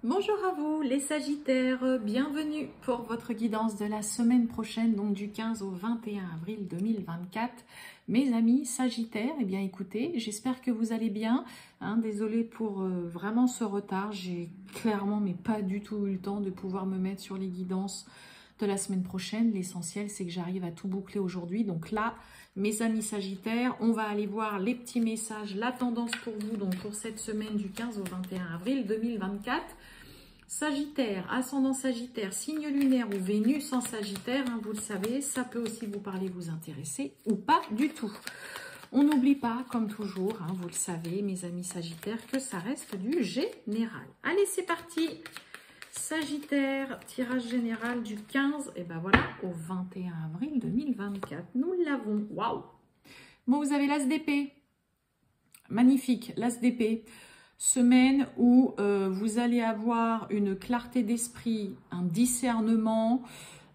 Bonjour à vous les Sagittaires, bienvenue pour votre guidance de la semaine prochaine, donc du 15 au 21 avril 2024. Mes amis Sagittaires, eh bien écoutez, j'espère que vous allez bien. Désolée pour vraiment ce retard, j'ai clairement mais pas du tout eu le temps de pouvoir me mettre sur les guidances de la semaine prochaine. L'essentiel c'est que j'arrive à tout boucler aujourd'hui. Donc là, mes amis Sagittaires, on va aller voir les petits messages, la tendance pour vous, donc pour cette semaine du 15 au 21 avril 2024. Sagittaire, ascendant Sagittaire, signe lunaire ou Vénus en Sagittaire, vous le savez, ça peut aussi vous parler, vous intéresser ou pas du tout. On n'oublie pas, comme toujours, vous le savez, mes amis Sagittaires, que ça reste du général. Allez, c'est parti. Sagittaire, tirage général du 15, et ben voilà, au 21 avril 2024. Nous l'avons. Waouh! Bon, vous avez l'as d'épée. Magnifique, l'as d'épée. Semaine où vous allez avoir une clarté d'esprit, un discernement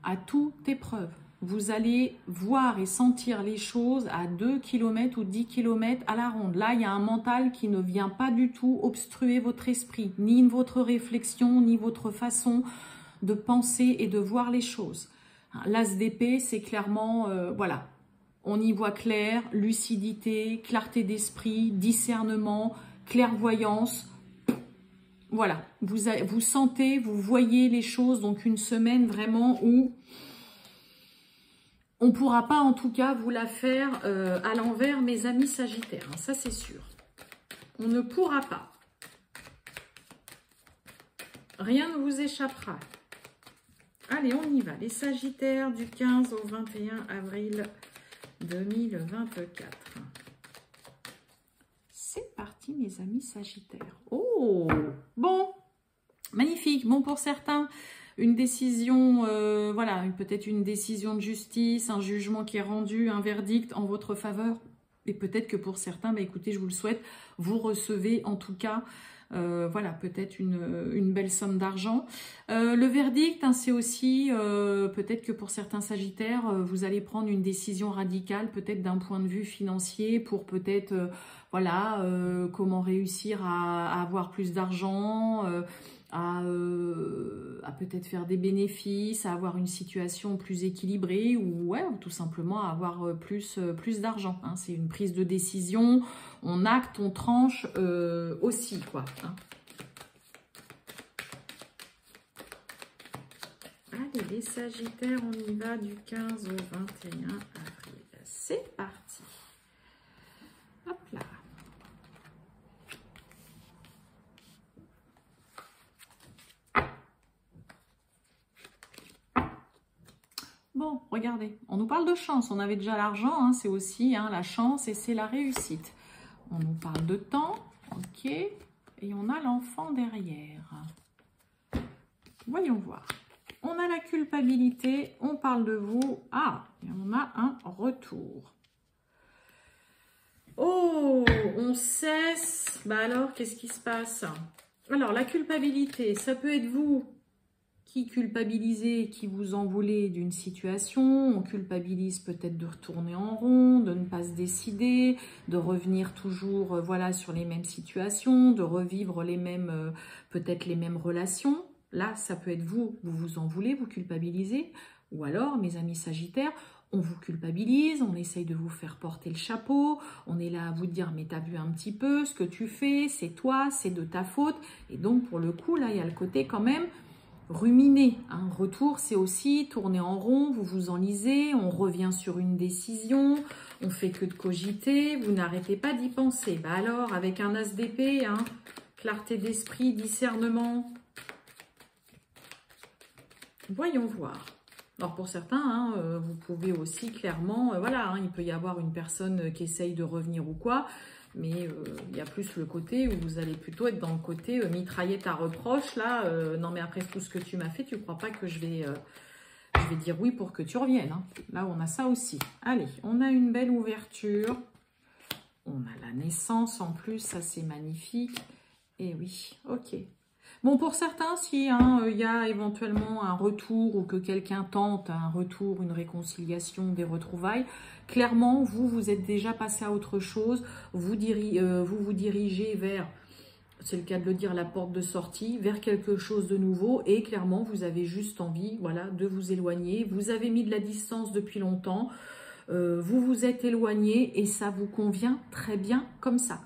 à toute épreuve. Vous allez voir et sentir les choses à 2 km ou 10 km à la ronde. Là, il y a un mental qui ne vient pas du tout obstruer votre esprit, ni votre réflexion, ni votre façon de penser et de voir les choses. L'as d'épée, c'est clairement, voilà, on y voit clair, lucidité, clarté d'esprit, clairvoyance, voilà, vous sentez, vous voyez les choses, donc une semaine vraiment où on ne pourra pas en tout cas vous la faire à l'envers, mes amis Sagittaires, ça c'est sûr. On ne pourra pas. Rien ne vous échappera. Allez, on y va, les Sagittaires du 15 au 21 avril 2024. C'est parti, mes amis Sagittaires. Oh, bon, magnifique. Bon, pour certains, une décision, voilà, peut-être une décision de justice, un jugement qui est rendu, un verdict en votre faveur. Et peut-être que pour certains, bah, écoutez, je vous le souhaite, vous recevez en tout cas, voilà, peut-être une belle somme d'argent. Le verdict, c'est aussi, peut-être que pour certains Sagittaires, vous allez prendre une décision radicale, peut-être d'un point de vue financier, pour peut-être, voilà, comment réussir à avoir plus d'argent, à peut-être faire des bénéfices, à avoir une situation plus équilibrée ou ouais, tout simplement à avoir plus d'argent. C'est une prise de décision, on acte, on tranche aussi, quoi. Allez, les Sagittaires, on y va du 15 au 21 avril. C'est parti. Hop là. Bon, regardez, on nous parle de chance. On avait déjà l'argent, c'est aussi la chance et c'est la réussite. On nous parle de temps, ok, et on a l'enfant derrière. Voyons voir. On a la culpabilité, on parle de vous. Ah, et on a un retour. Oh, on cesse. Bah alors, qu'est-ce qui se passe? Alors, la culpabilité, ça peut être vous qui culpabilisez, qui vous en voulez d'une situation. On culpabilise peut-être de retourner en rond, de ne pas se décider, de revenir toujours voilà, sur les mêmes situations, de revivre les mêmes, peut-être les mêmes relations. Là, ça peut être vous, vous vous en voulez, vous culpabilisez. Ou alors, mes amis Sagittaires, on vous culpabilise, on essaye de vous faire porter le chapeau, on est là à vous dire, mais t'as vu un petit peu ce que tu fais, c'est toi, c'est de ta faute. Et donc, pour le coup, là, il y a le côté quand même ruminer. Retour, c'est aussi tourner en rond, vous vous enlisez, on revient sur une décision, on fait que de cogiter, vous n'arrêtez pas d'y penser. Bah alors, avec un as d'épée, clarté d'esprit, discernement. Voyons voir. Alors pour certains, vous pouvez aussi clairement, voilà, il peut y avoir une personne qui essaye de revenir ou quoi, mais il y a plus le côté où vous allez plutôt être dans le côté mitraillette à reproche, là, non mais après tout ce que tu m'as fait, tu crois pas que je vais dire oui pour que tu reviennes. Là, on a ça aussi. Allez, on a une belle ouverture, on a la naissance en plus, ça c'est magnifique, et oui, ok. Bon, pour certains, si il y a éventuellement un retour ou que quelqu'un tente un retour, une réconciliation, des retrouvailles, clairement, vous êtes déjà passé à autre chose. Vous vous dirigez vers c'est le cas de le dire, la porte de sortie vers quelque chose de nouveau. Et clairement, vous avez juste envie, voilà, de vous éloigner. Vous avez mis de la distance depuis longtemps. Vous vous êtes éloigné et ça vous convient très bien comme ça.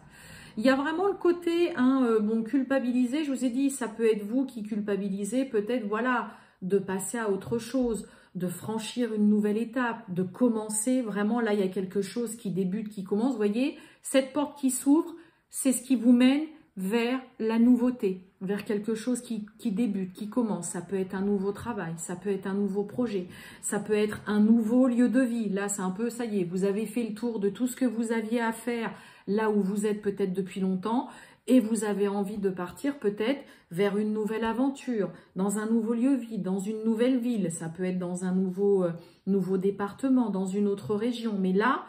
Il y a vraiment le côté, bon, culpabiliser. Je vous ai dit, ça peut être vous qui culpabilisez, peut-être, voilà, de passer à autre chose, de franchir une nouvelle étape, de commencer. Vraiment, là, il y a quelque chose qui débute, qui commence. Vous voyez, cette porte qui s'ouvre, c'est ce qui vous mène vers la nouveauté, vers quelque chose qui débute, qui commence. Ça peut être un nouveau travail, ça peut être un nouveau projet, ça peut être un nouveau lieu de vie. Là, c'est un peu, ça y est, vous avez fait le tour de tout ce que vous aviez à faire là où vous êtes peut-être depuis longtemps et vous avez envie de partir peut-être vers une nouvelle aventure, dans un nouveau lieu de vie, dans une nouvelle ville. Ça peut être dans un nouveau département, dans une autre région. Mais là,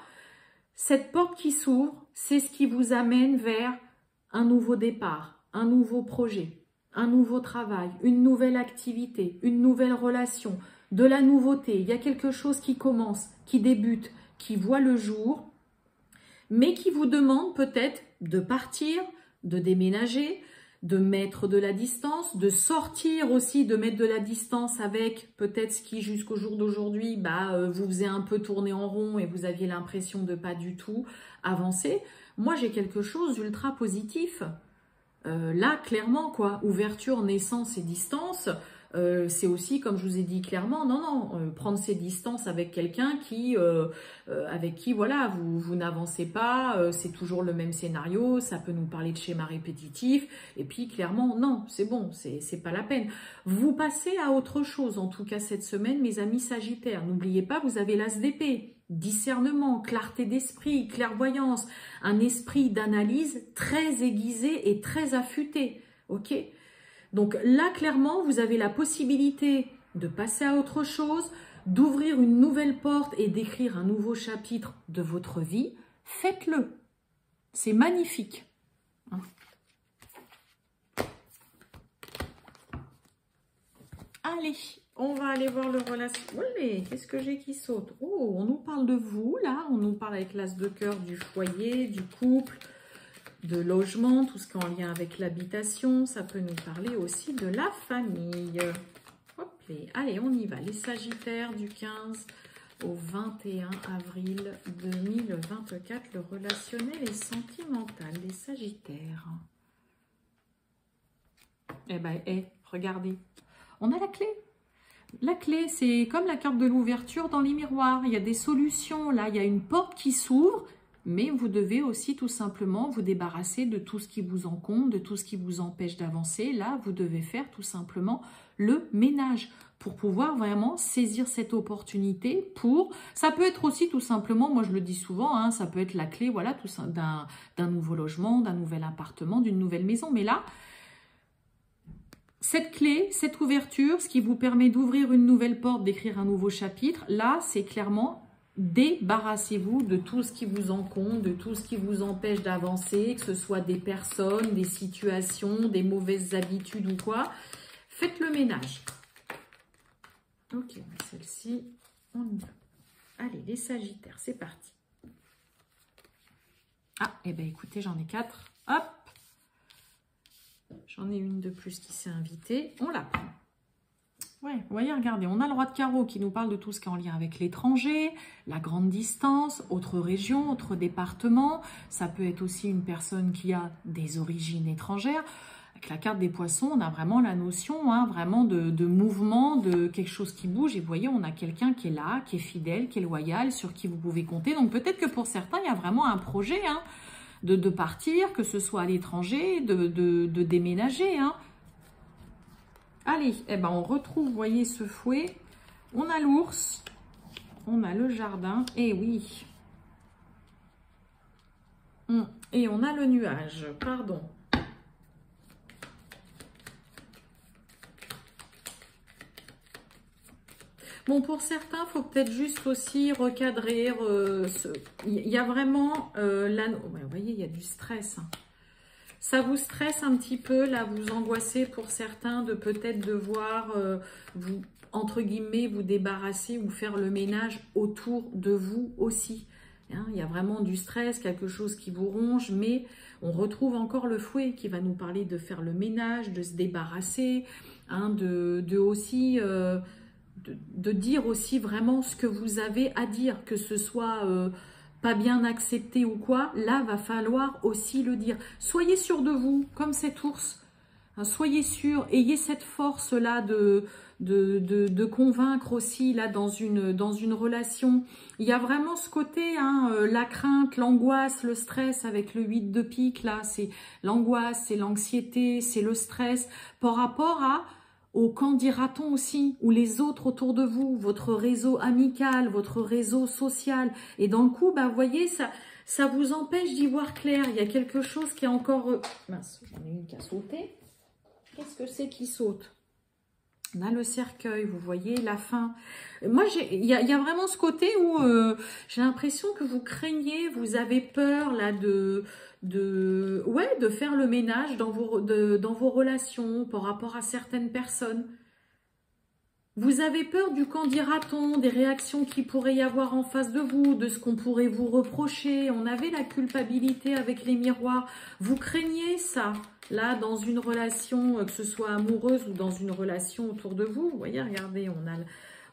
cette porte qui s'ouvre, c'est ce qui vous amène vers un nouveau départ, un nouveau projet, un nouveau travail, une nouvelle activité, une nouvelle relation, de la nouveauté. Il y a quelque chose qui commence, qui débute, qui voit le jour, mais qui vous demande peut-être de partir, de déménager, de mettre de la distance, de sortir aussi, de mettre de la distance avec peut-être ce qui jusqu'au jour d'aujourd'hui vous faisait un peu tourner en rond et vous aviez l'impression de pas du tout avancer. Moi, j'ai quelque chose d'ultra positif. Là, clairement, quoi, ouverture, naissance et distance, c'est aussi, comme je vous ai dit clairement, prendre ses distances avec quelqu'un avec qui, voilà, vous n'avancez pas, c'est toujours le même scénario, ça peut nous parler de schéma répétitif, et puis clairement, non, c'est bon, c'est pas la peine. Vous passez à autre chose, en tout cas cette semaine, mes amis Sagittaires. N'oubliez pas, vous avez l'as d'épée. Discernement, clarté d'esprit, clairvoyance, un esprit d'analyse très aiguisé et très affûté, ok? Donc là, clairement, vous avez la possibilité de passer à autre chose, d'ouvrir une nouvelle porte et d'écrire un nouveau chapitre de votre vie. Faites-le, c'est magnifique. Allez, on va aller voir le relation. Allez, qu'est-ce que j'ai qui saute? Oh, on nous parle de vous, là. On nous parle avec l'as de cœur du foyer, du couple, de logement, tout ce qui est en lien avec l'habitation. Ça peut nous parler aussi de la famille. Hop, allez, on y va. Les Sagittaires du 15 au 21 avril 2024. Le relationnel et sentimental. Les Sagittaires. Eh ben, regardez. On a la clé. La clé, c'est comme la carte de l'ouverture dans les miroirs. Il y a des solutions. Là, il y a une porte qui s'ouvre, mais vous devez aussi tout simplement vous débarrasser de tout ce qui vous encombre, de tout ce qui vous empêche d'avancer. Là, vous devez faire tout simplement le ménage pour pouvoir vraiment saisir cette opportunité. Ça peut être aussi tout simplement, moi je le dis souvent, ça peut être la clé, voilà, d'un nouveau logement, d'un nouvel appartement, d'une nouvelle maison. Mais là, cette clé, cette ouverture, ce qui vous permet d'ouvrir une nouvelle porte, d'écrire un nouveau chapitre, là, c'est clairement débarrassez-vous de tout ce qui vous encombre, de tout ce qui vous empêche d'avancer, que ce soit des personnes, des situations, des mauvaises habitudes ou quoi. Faites le ménage. Ok, celle-ci, on y va. Allez, les Sagittaires, c'est parti. Ah, eh bien écoutez, j'en ai 4. Hop! J'en ai une de plus qui s'est invitée. On la prend. Ouais, vous voyez, regardez, on a le roi de carreau qui nous parle de tout ce qui est en lien avec l'étranger, la grande distance, autre région, autre département. Ça peut être aussi une personne qui a des origines étrangères. Avec la carte des poissons, on a vraiment la notion vraiment de mouvement, de quelque chose qui bouge. Et vous voyez, on a quelqu'un qui est là, qui est fidèle, qui est loyal, sur qui vous pouvez compter. Donc peut-être que pour certains, il y a vraiment un projet de partir, que ce soit à l'étranger, de déménager. Allez, eh ben on retrouve, vous voyez, ce fouet. On a l'ours, on a le jardin, et oui. Et on a le nuage, pardon. Bon, pour certains, il faut peut-être juste aussi recadrer. Il y a vraiment... vous voyez, il y a du stress. Ça vous stresse un petit peu, là, vous angoissez pour certains de peut-être devoir, vous, entre guillemets, vous débarrasser ou faire le ménage autour de vous aussi. Hein, il y a vraiment du stress, quelque chose qui vous ronge, mais on retrouve encore le fouet qui va nous parler de faire le ménage, de se débarrasser, hein, de aussi... de dire aussi vraiment ce que vous avez à dire, que ce soit pas bien accepté ou quoi, là va falloir aussi le dire. Soyez sûr de vous, comme cet ours, hein, soyez sûr, ayez cette force-là de convaincre aussi là dans une relation. Il y a vraiment ce côté, hein, la crainte, l'angoisse, le stress avec le 8 de pique, là, c'est l'angoisse, c'est l'anxiété, c'est le stress, par rapport au qu'en dira-t-on aussi, ou les autres autour de vous, votre réseau amical, votre réseau social. Et dans le coup, bah, vous voyez, ça vous empêche d'y voir clair. Il y a quelque chose qui est encore... Mince, j'en ai une qui a sauté. Qu'est-ce que c'est qui saute? On a le cercueil, vous voyez, la fin. Moi, il y a vraiment ce côté où j'ai l'impression que vous craignez, vous avez peur là de faire le ménage dans vos relations par rapport à certaines personnes. Vous avez peur du qu'en dira-t-on, des réactions qu'il pourrait y avoir en face de vous, de ce qu'on pourrait vous reprocher. On avait la culpabilité avec les miroirs. Vous craignez ça, là, dans une relation, que ce soit amoureuse ou dans une relation autour de vous. Vous voyez, regardez,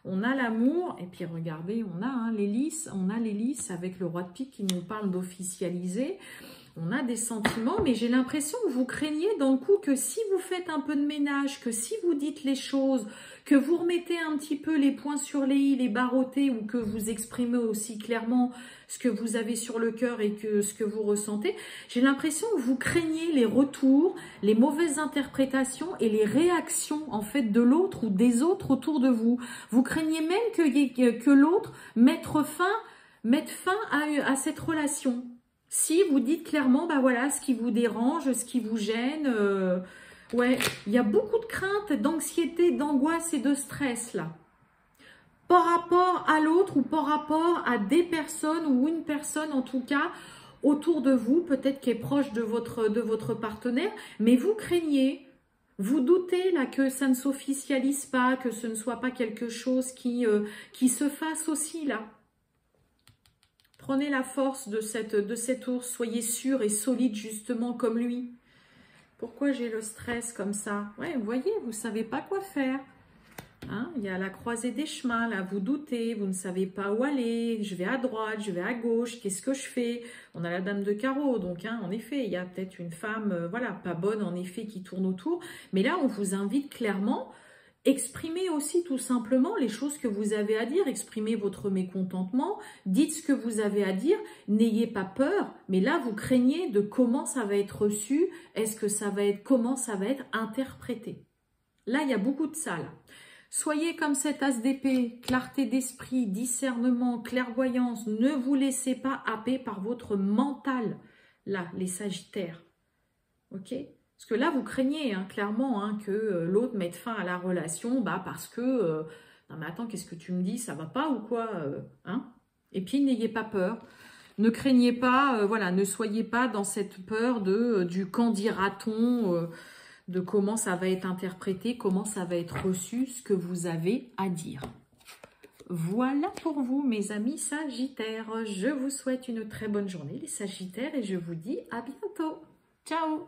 on a l'amour, et puis regardez, on a l'hélice, avec le roi de pique qui nous parle d'officialiser. On a des sentiments, mais j'ai l'impression que vous craignez dans le coup que si vous faites un peu de ménage, que si vous dites les choses, que vous remettez un petit peu les points sur les i, les barreautés, ou que vous exprimez aussi clairement ce que vous avez sur le cœur et que ce que vous ressentez, j'ai l'impression que vous craignez les retours, les mauvaises interprétations et les réactions en fait de l'autre ou des autres autour de vous. Vous craignez même que l'autre mette fin à cette relation. Si vous dites clairement, bah voilà, ce qui vous dérange, ce qui vous gêne, ouais, il y a beaucoup de crainte, d'anxiété, d'angoisse et de stress là. Par rapport à l'autre ou par rapport à des personnes ou une personne en tout cas autour de vous, peut-être qui est proche de votre partenaire, mais vous craignez, vous doutez là que ça ne s'officialise pas, que ce ne soit pas quelque chose qui se fasse aussi là. Prenez la force de cet ours, soyez sûr et solide justement comme lui. Pourquoi j'ai le stress comme ça? Ouais, vous voyez, vous ne savez pas quoi faire. Hein, il y a la croisée des chemins, là, vous doutez, vous ne savez pas où aller. Je vais à droite, je vais à gauche, qu'est-ce que je fais? On a la dame de carreau, donc hein, en effet, il y a peut-être une femme, voilà, pas bonne en effet, qui tourne autour. Mais là, on vous invite clairement... Exprimez aussi tout simplement les choses que vous avez à dire, exprimez votre mécontentement, dites ce que vous avez à dire, n'ayez pas peur, mais là vous craignez de comment ça va être reçu, comment ça va être interprété. Là il y a beaucoup de ça là. Soyez comme cet as d'épée, clarté d'esprit, discernement, clairvoyance, ne vous laissez pas happer par votre mental, là les sagittaires, ok ? Parce que là, vous craignez clairement que l'autre mette fin à la relation parce que... non mais attends, qu'est-ce que tu me dis? Ça va pas ou quoi Et puis, n'ayez pas peur. Ne craignez pas, voilà, ne soyez pas dans cette peur du qu'en dira-t-on, de comment ça va être interprété, comment ça va être reçu, ce que vous avez à dire. Voilà pour vous, mes amis sagittaires. Je vous souhaite une très bonne journée, les sagittaires, et je vous dis à bientôt. Ciao!